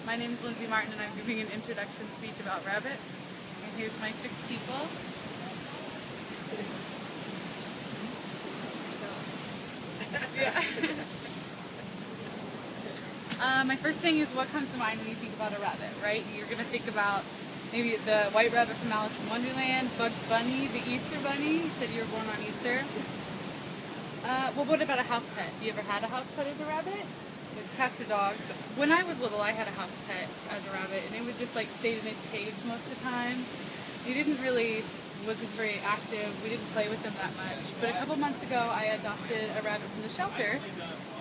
My name is Lindsey Martin, and I'm giving an introduction speech about rabbits. And here's my 6 people. My first thing is what comes to mind when you think about a rabbit, right? You're going to think about maybe the white rabbit from Alice in Wonderland, Bugs Bunny, the Easter Bunny. You said you were born on Easter. Well, what about a house pet? Have you ever had a house pet as a rabbit? With cats or dogs? When I was little, I had a house pet as a rabbit, and it would just like stay in its cage most of the time. Wasn't very active. We didn't play with them that much. But a couple months ago, I adopted a rabbit from the shelter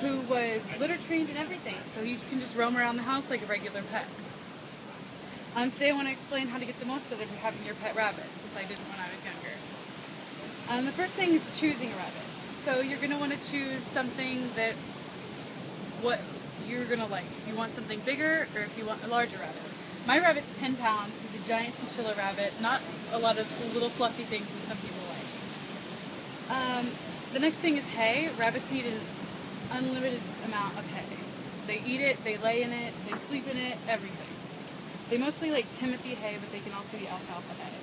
who was litter trained and everything, so he can just roam around the house like a regular pet. Today I want to explain how to get the most out of having your pet rabbit, since I didn't when I was younger. The first thing is choosing a rabbit. So you're going to want to choose something that what you're going to like. If you want something bigger or if you want a larger rabbit. My rabbit's 10 pounds. He's a giant chinchilla rabbit. Not a lot of little fluffy things that some people like. The next thing is hay. Rabbits need an unlimited amount of hay. They eat it, they lay in it, they sleep in it, everything. They mostly like Timothy hay, but they can also eat alfalfa hay.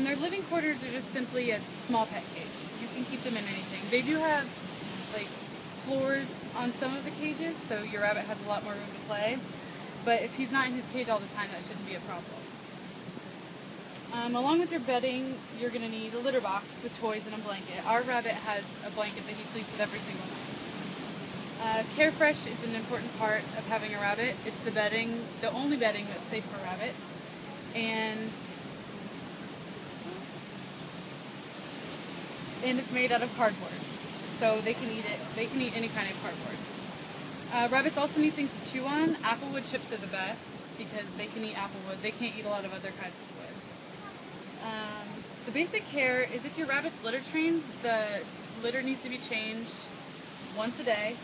Their living quarters are just simply a small pet cage. You can keep them in anything. They do have like floors on some of the cages, so your rabbit has a lot more room to play. But if he's not in his cage all the time, that shouldn't be a problem. Along with your bedding, you're going to need a litter box with toys and a blanket. Our rabbit has a blanket that he sleeps with every single night. Carefresh is an important part of having a rabbit. It's the bedding, the only bedding that's safe for rabbits. And it's made out of cardboard, so they can eat it. They can eat any kind of cardboard. Rabbits also need things to chew on. Applewood chips are the best because they can eat applewood. They can't eat a lot of other kinds of wood. The basic care is if your rabbit's litter trained, the litter needs to be changed once a day.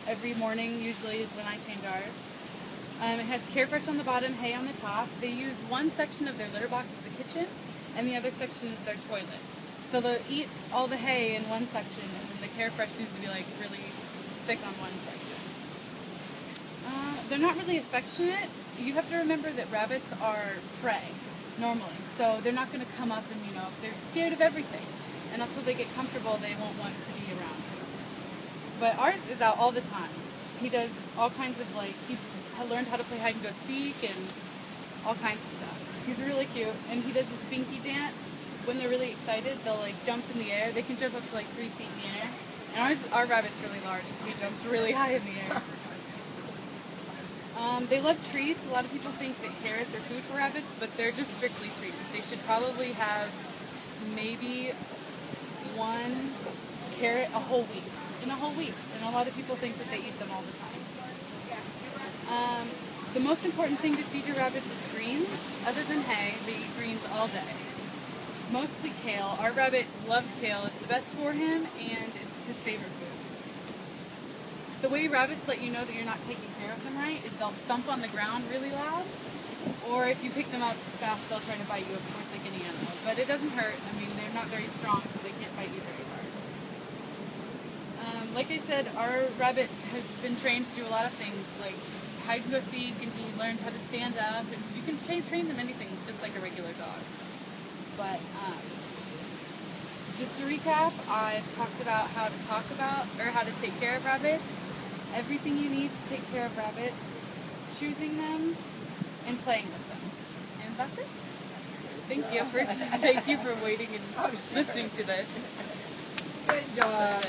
Every morning usually is when I change ours. It has Carefresh on the bottom, hay on the top. They use one section of their litter box as the kitchen, and the other section is their toilet. So they'll eat all the hay in one section, and then the Carefresh needs to be like really thick on one section. They're not really affectionate. You have to remember that rabbits are prey, normally. So they're not going to come up and, they're scared of everything. And until they get comfortable, they won't want to be around you. But ours is out all the time. He does all kinds of, he learned how to play hide and go seek and all kinds of stuff. He's really cute. And he does this binky dance. When they're really excited, they'll, jump in the air. They can jump up to, 3 feet in the air. And our rabbit's really large, so he jumps really high in the air. They love treats. A lot of people think that carrots are food for rabbits, but they're just strictly treats. They should probably have maybe 1 carrot a whole week. In a whole week. And a lot of people think that they eat them all the time. The most important thing to feed your rabbits is greens. Other than hay, they eat greens all day. Mostly kale. Our rabbit loves kale. It's the best for him, and it's his favorite food. The way rabbits let you know that you're not taking care of them right is they'll stomp on the ground really loud, or if you pick them up fast, they'll try to bite you, of course, like any animal. But it doesn't hurt. I mean, they're not very strong, so they can't bite you very hard. Like I said, our rabbit has been trained to do a lot of things, like hide and go seek, and he learned how to stand up, and you can train them anything, just like a regular dog. But just to recap, I've talked about how to take care of rabbits, everything you need to take care of rabbits, choosing them, and playing with them. And that's it. Thank you for waiting and listening to this. Good job.